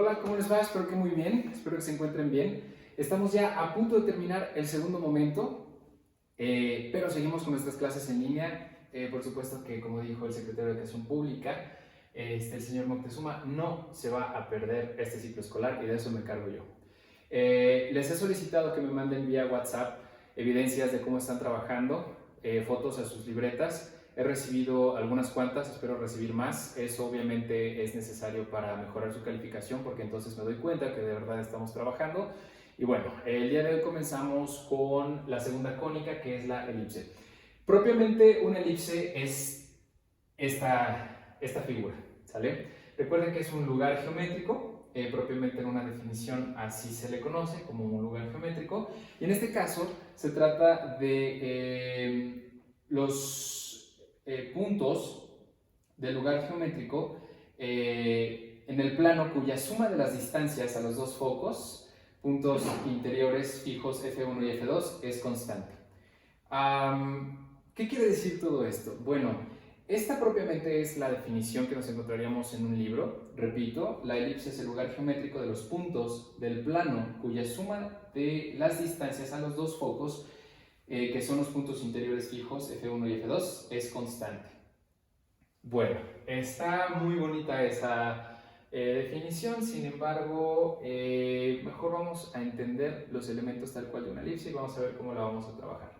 Hola, ¿cómo les va? Espero que muy bien, espero que se encuentren bien. Estamos ya a punto de terminar el segundo momento, pero seguimos con nuestras clases en línea. Por supuesto que, como dijo el secretario de Educación Pública, el señor Moctezuma, no se va a perder este ciclo escolar y de eso me encargo yo. Les he solicitado que me manden vía WhatsApp evidencias de cómo están trabajando, fotos a sus libretas. He recibido algunas cuantas, espero recibir más. Eso obviamente es necesario para mejorar su calificación, porque entonces me doy cuenta que de verdad estamos trabajando. Y bueno, el día de hoy comenzamos con la segunda cónica, que es la elipse. Propiamente una elipse es esta figura, ¿sale? Recuerden que es un lugar geométrico, propiamente en una definición así se le conoce, como un lugar geométrico. Y en este caso se trata de los puntos del lugar geométrico en el plano cuya suma de las distancias a los dos focos, puntos interiores fijos F1 y F2, es constante. ¿Qué quiere decir todo esto? Bueno, esta propiamente es la definición que nos encontraríamos en un libro. Repito, la elipse es el lugar geométrico de los puntos del plano cuya suma de las distancias a los dos focos, que son los puntos interiores fijos F1 y F2, es constante. Bueno, está muy bonita esa definición, sin embargo, mejor vamos a entender los elementos tal cual de una elipse y vamos a ver cómo la vamos a trabajar.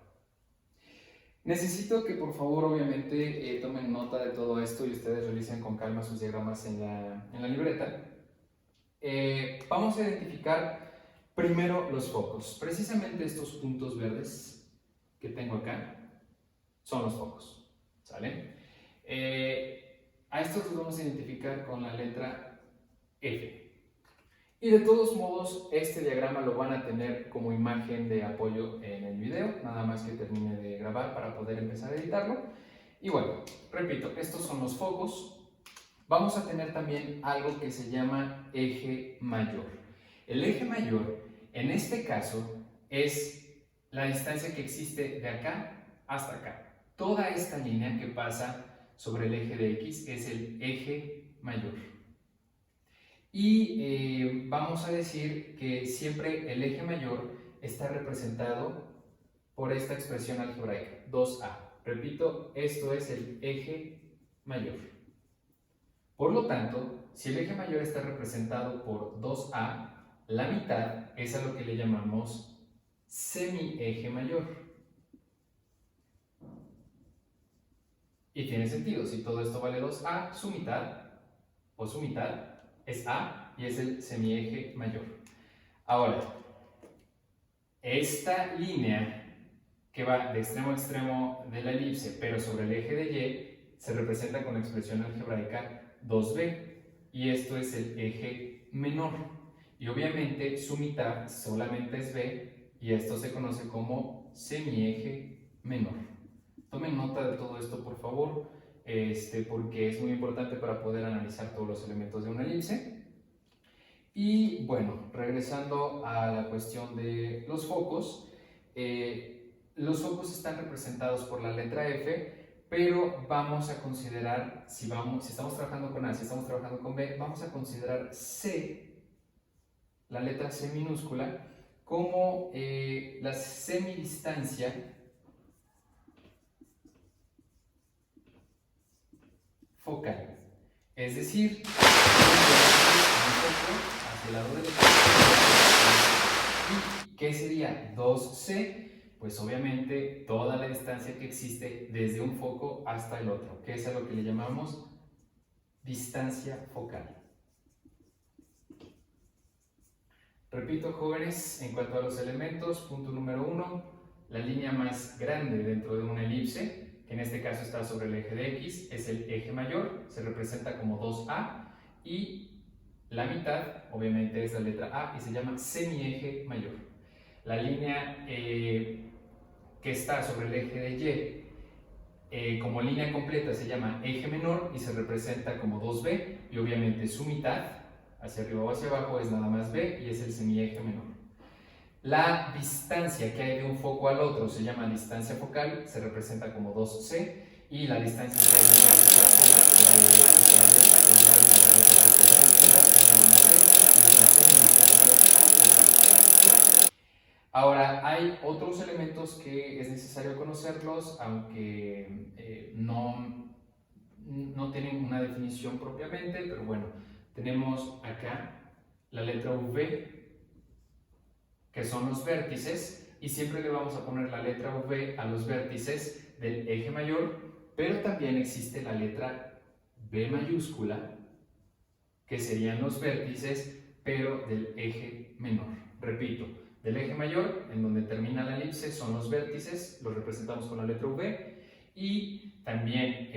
Necesito que por favor obviamente tomen nota de todo esto y ustedes realicen con calma sus diagramas en la libreta. Vamos a identificar primero los focos. Precisamente estos puntos verdes que tengo acá son los focos, ¿sale? A estos los vamos a identificar con la letra F. Y de todos modos, este diagrama lo van a tener como imagen de apoyo en el video, nada más que termine de grabar para poder empezar a editarlo. Y bueno, repito, estos son los focos. Vamos a tener también algo que se llama eje mayor. El eje mayor, en este caso, es la distancia que existe de acá hasta acá. Toda esta línea que pasa sobre el eje de X es el eje mayor. Y vamos a decir que siempre el eje mayor está representado por esta expresión algebraica, 2a. Repito, esto es el eje mayor. Por lo tanto, si el eje mayor está representado por 2a, la mitad es a lo que le llamamos semieje mayor. Y tiene sentido, si todo esto vale 2a, su mitad es a y es el semieje mayor. Ahora, esta línea que va de extremo a extremo de la elipse, pero sobre el eje de Y, se representa con la expresión algebraica 2b, y esto es el eje menor. Y obviamente su mitad solamente es b, y esto se conoce como semieje menor. Tomen nota de todo esto, por favor, porque es muy importante para poder analizar todos los elementos de una elipse. Y bueno, regresando a la cuestión de los focos están representados por la letra F, pero vamos a considerar, si estamos trabajando con A, si estamos trabajando con B, vamos a considerar C, la letra C minúscula, como la semidistancia focal. Es decir, hacia el lado derecho. ¿Y qué sería 2C? Pues obviamente toda la distancia que existe desde un foco hasta el otro, que es a lo que le llamamos distancia focal. Repito, jóvenes, en cuanto a los elementos, punto número 1, la línea más grande dentro de una elipse, que en este caso está sobre el eje de X, es el eje mayor, se representa como 2A, y la mitad, obviamente, es la letra A y se llama semieje mayor. La línea que está sobre el eje de Y, como línea completa, se llama eje menor y se representa como 2B, y obviamente su mitad, hacia arriba o hacia abajo, es nada más B y es el semieje menor. La distancia que hay de un foco al otro se llama distancia focal, se representa como 2C, y la distancia que hay de un foco elementos que es necesario conocerlos, aunque no tienen una definición propiamente, pero bueno, tenemos acá la letra V, que son los vértices, y siempre le vamos a poner la letra V a los vértices del eje mayor, pero también existe la letra B mayúscula, que serían los vértices, pero del eje menor. Repito, del eje mayor, en donde termina la elipse, son los vértices, los representamos con la letra V, y también,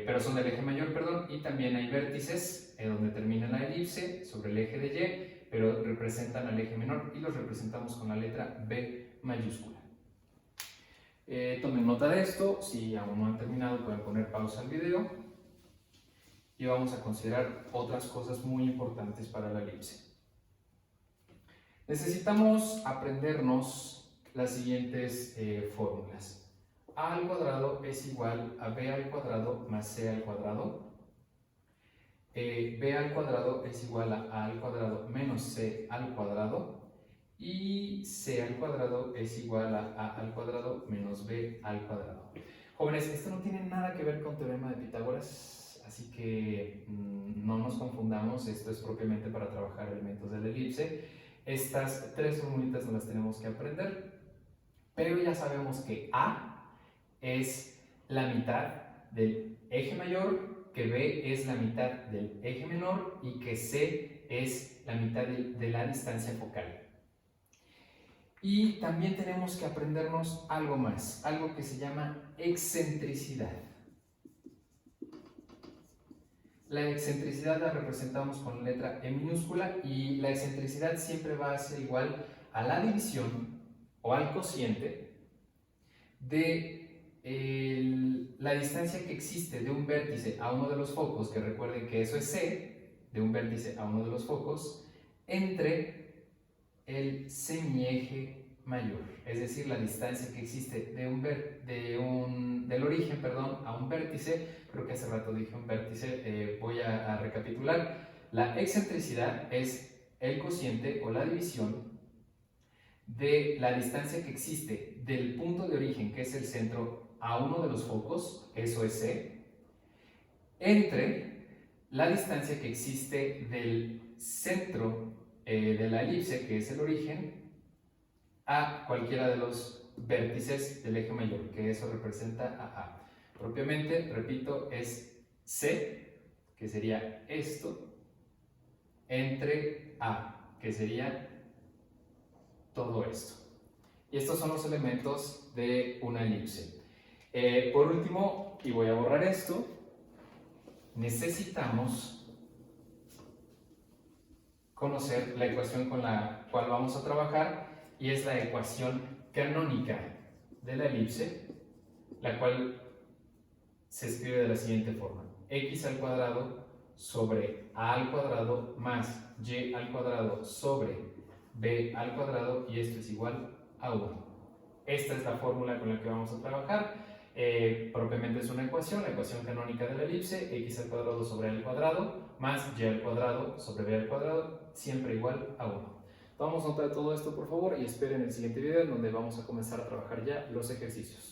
pero son del eje mayor, perdón, y también hay vértices en donde termina la elipse sobre el eje de Y, pero representan al eje menor y los representamos con la letra B mayúscula. Tomen nota de esto, si aún no han terminado pueden poner pausa al video y vamos a considerar otras cosas muy importantes para la elipse. Necesitamos aprendernos las siguientes fórmulas. A al cuadrado es igual a b al cuadrado más c al cuadrado. B al cuadrado es igual a al cuadrado menos c al cuadrado. Y c al cuadrado es igual a al cuadrado menos b al cuadrado. Jóvenes, esto no tiene nada que ver con teorema de Pitágoras, así que no nos confundamos, esto es propiamente para trabajar elementos de la elipse. Estas tres formulitas no las tenemos que aprender, pero ya sabemos que A es la mitad del eje mayor, que B es la mitad del eje menor y que C es la mitad de la distancia focal. Y también tenemos que aprendernos algo más, algo que se llama excentricidad. La excentricidad la representamos con la letra E minúscula y la excentricidad siempre va a ser igual a la división o al cociente de la distancia que existe de un vértice a uno de los focos, que recuerden que eso es C, de un vértice a uno de los focos, entre el semieje mayor, es decir, la distancia que existe del origen, a un vértice. Creo que hace rato dije un vértice, voy a recapitular. La excentricidad es el cociente o la división de la distancia que existe del punto de origen, que es el centro, a uno de los focos, eso es C, entre la distancia que existe del centro de la elipse, que es el origen, a cualquiera de los vértices del eje mayor, que eso representa a A. Propiamente, repito, es C, que sería esto, entre A, que sería todo esto. Y estos son los elementos de una elipse. Por último, y voy a borrar esto, necesitamos conocer la ecuación con la cual vamos a trabajar, y es la ecuación canónica de la elipse, la cual se escribe de la siguiente forma: x al cuadrado sobre a al cuadrado más y al cuadrado sobre b al cuadrado, y esto es igual a 1. Esta es la fórmula con la que vamos a trabajar. Propiamente es una ecuación, la ecuación canónica de la elipse: x al cuadrado sobre a al cuadrado más y al cuadrado sobre b al cuadrado, siempre igual a 1. Tomamos nota de todo esto, por favor, y esperen el siguiente video en donde vamos a comenzar a trabajar ya los ejercicios.